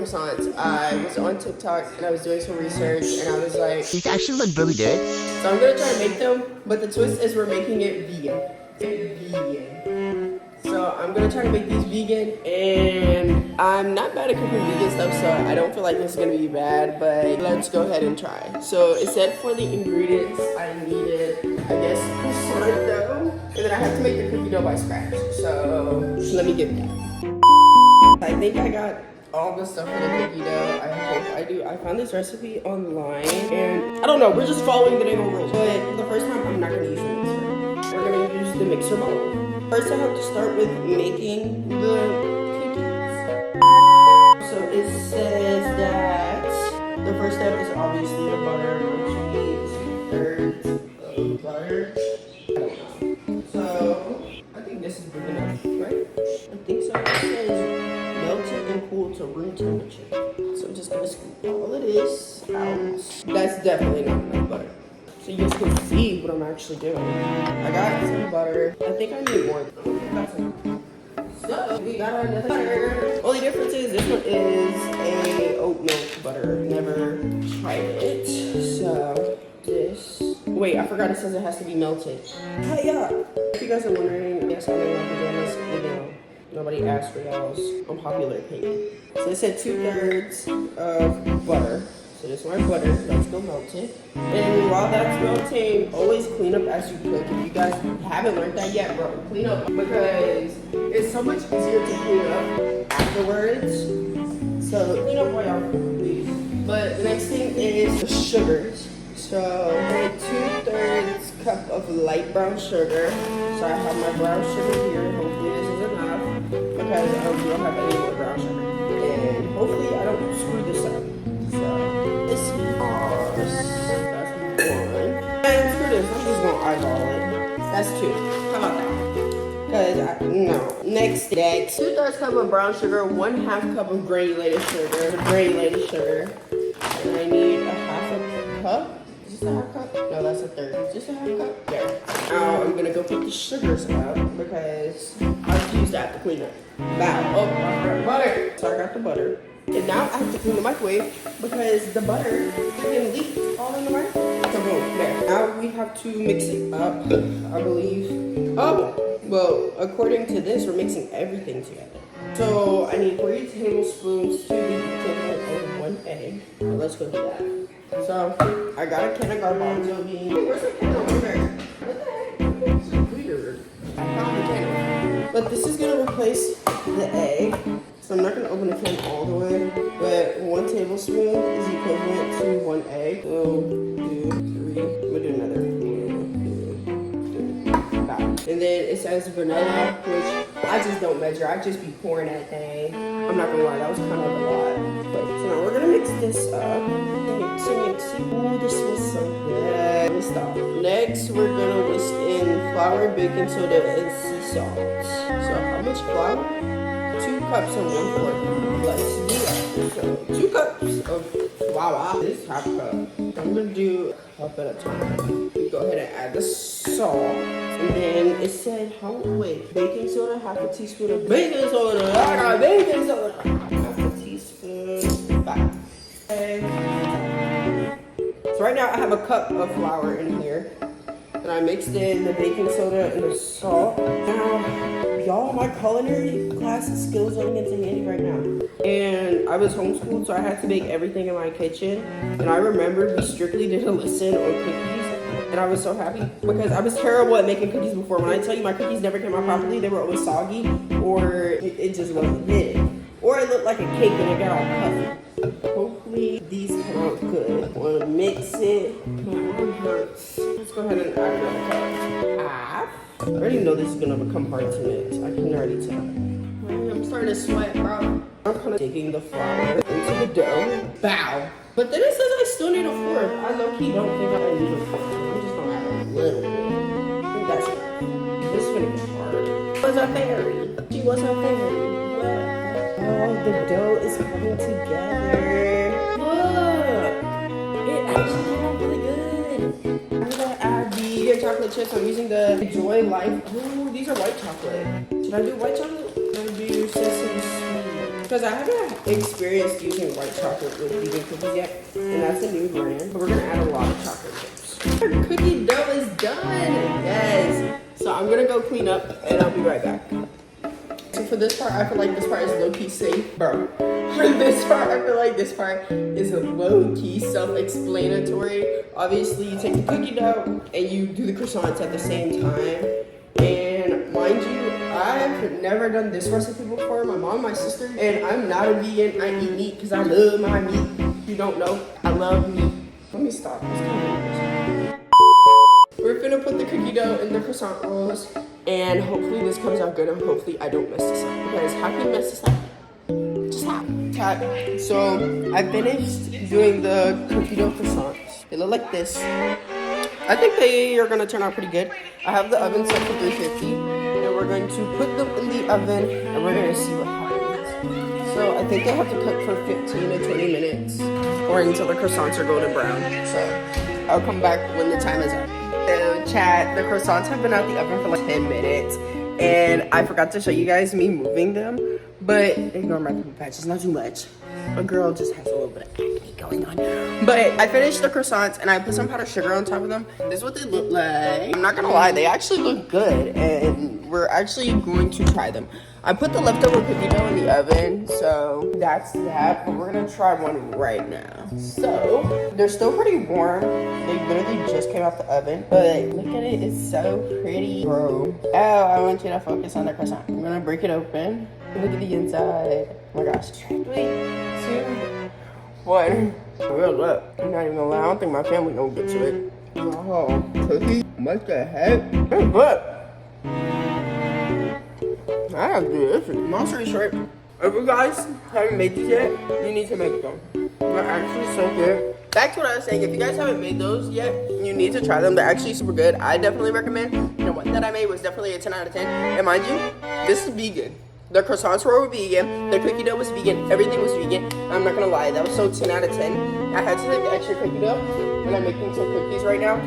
croissants. I was on TikTok and I was doing some research and I was like, These actually look really good. so I'm gonna try to make them, but the twist is we're making it vegan. Vegan. So I'm gonna try to make these vegan, and I'm not bad at cooking vegan stuff, so I don't feel like this is gonna be bad, but let's go ahead and try. So it said for the ingredients I needed, I guess, croissant dough, and then I have to make the cookie dough by scratch. So let me get that. I think I got all the stuff for the cookie dough. I hope I do. I found this recipe online, and I don't know, we're just following the neighborhood rules. But the first time, I'm not gonna use the mixer. We're gonna use the mixer bowl. First, I have to start with making the cookies. So it says that the first step is obviously the butter, which is 2/3 of butter. I don't know. So I think this is good enough, right? I think so. It says melted and cooled to room temperature. So I'm just gonna scoop all of this out. That's definitely not enough butter. So you guys can see what I'm actually doing. I got some butter. I think I need more. So we got another butter. Only difference is this one is a oat milk butter. Never tried it. So this. Wait, I forgot it says it has to be melted. Hey, yeah. If you guys are wondering, yes, I'm in my pajamas. You know, nobody asked for y'all's unpopular opinion. So it said 2/3 of butter. So this is my butter. Let's go melt it. And while that's melting, always clean up as you cook. If you guys haven't learned that yet, bro, clean up because it's so much easier to clean up afterwards. So clean up while y'all cook, please. But the next thing is the sugars. So I need 2/3 cup of light brown sugar. So I have my brown sugar here. Hopefully this is enough because we don't have any more brown sugar. And hopefully I don't screw this up. So this is that's one. And screw this, I'm just gonna eyeball it. That's 2. How about that? Because no. Next, 2/3 cup of brown sugar, 1/2 cup of granulated sugar. And I need a 1/2 cup. Is this a 1/2 cup? No, that's a 1/3. Is this a 1/2 cup? There. Now I'm gonna go put the sugars up because I've used that to clean up. Now, oh, I got butter. So I got the butter. And now I have to clean the microwave because the butter can leak all in the microwave. So boom, there. Now we have to mix it up, I believe. Oh, well, according to this, we're mixing everything together. So I need 3 tablespoons to the equivalent of 1 egg. Well, let's go do that. So I got a can of garbanzo beans. Where's the can over there? What the heck? This is weird. I found the can. But this is gonna replace the egg. So I'm not going to open the can all the way, but 1 tablespoon is equivalent to 1 egg. So 2, 3, we'll do another. 1, 2, 3. And then it says vanilla, which I just don't measure. I just be pouring that thing. I'm not going to lie, that was kind of a lot. But, so now we're going to mix this up. Mixy. Ooh, this smells so good. Let me stop. Next, we're going to whisk in flour, baking soda, and sea salt. So how much flour? 2 cups and 1/4. Let's do that. So 2 cups of flour. This is 1/2 cup. I'm gonna do a cup at a time. We go ahead and add the salt. And then it said baking soda, 1/2 teaspoon of baking soda. I got baking soda. 1/2 teaspoon. Bye. Okay. So right now I have a cup of flour in here. And I mixed in the baking soda and the salt. Now, y'all, my culinary class skills are getting handy right now. And I was homeschooled, so I had to make everything in my kitchen. And I remember we strictly did a lesson on cookies. And I was so happy because I was terrible at making cookies before. When I tell you my cookies never came out properly, they were always soggy or it just wasn't hitting. Or it looked like a cake and it got all puffy. Hopefully these come out good. I want to mix it. My arm hurts. Let's go ahead and add another cup. Half. I already know this is going to become hard to mix. I can already tell. I'm starting to sweat, bro. I'm kind of digging the flour into the dough. Bow. But then it says I still need a 4th. I low-key don't think I need a 4th. I'm just going to add a little bit. I think that's enough. This is going to get hard. Was a fairy. She was a fairy. What? Oh, the dough is coming together. Look. It actually came out really good. I'm going to add the chocolate chips. I'm using the Joy Life. Ooh, these are white chocolate. Should I do white chocolate? I'm going to do sesame sweet. because I haven't experienced using white chocolate with vegan cookies yet, and that's a new brand. But we're gonna add a lot of chocolate chips. Our cookie dough is done. Yes. So I'm gonna go clean up, and I'll be right back. So for this part, I feel like this part is low-key safe, bro. For this part, I feel like this part is low-key self-explanatory. Obviously, you take the cookie dough and you do the croissants at the same time. And mind you, I've never done this recipe before. My mom, my sister, and I'm not a vegan. I eat meat because I love my meat. If you don't know, I love meat. Let me stop. We're gonna put the cookie dough in the croissant rolls, and hopefully this comes out good, and hopefully I don't mess this up. Because how can you mess this up? Just how? So I finished doing the cookie dough croissants. They look like this. I think they are gonna turn out pretty good. I have the oven set for 350, and we're going to put them in the oven, and we're gonna see what happens. So I think they have to cook for 15 to 20 minutes, or until the croissants are golden brown. So I'll come back when the time is up. So chat, the croissants have been out the oven for like 10 minutes, and I forgot to show you guys me moving them, but ignore my pimple patches, not too much. A girl just has a little bit of acne going on. But I finished the croissants and I put some powdered sugar on top of them. This is what they look like. I'm not gonna lie, they actually look good, and we're actually going to try them. I put the leftover cookie dough in the oven, so that's that, but we're gonna try one right now. So, they're still pretty warm. They literally just came out the oven, but look at it, it's so pretty, bro. Oh, I want you to focus on the croissant. I'm gonna break it open. Look at the inside. Oh my gosh. 3, 2, 1. Real up. I'm not even gonna lie, I don't think my family gonna get to it. Oh, cookie? What the heck? Hey, what? I have to do this. Long story short, if you guys haven't made these yet, you need to make them. They're actually so good. Back to what I was saying, if you guys haven't made those yet, you need to try them. They're actually super good. I definitely recommend. The one that I made was definitely a 10 out of 10. And mind you, this is vegan. The croissants were vegan, the cookie dough was vegan, everything was vegan. I'm not gonna lie, that was so 10 out of 10. I had to take the extra cookie dough, and I'm making some cookies right now.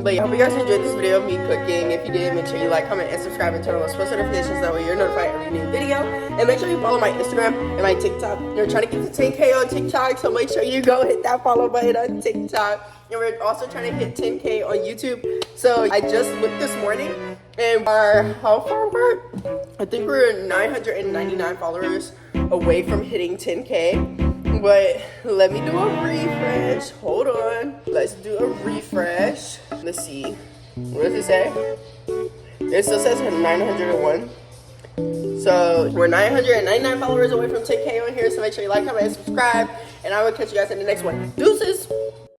But yeah, I hope you guys enjoyed this video of me cooking. If you did, make sure you like, comment, and subscribe, and turn on those post notifications. That way you're notified every new video. And make sure you follow my Instagram and my TikTok. We're trying to get to 10K on TikTok, so make sure you go hit that follow button on TikTok. And we're also trying to hit 10K on YouTube. So I just looked this morning, and how far apart? I think we're 999 followers away from hitting 10K. But let me do a refresh. Hold on. Let's do a refresh. Let's see. What does it say? It still says 901. So we're 999 followers away from 10K on here. So make sure you like, comment, and subscribe. And I will catch you guys in the next one. Deuces.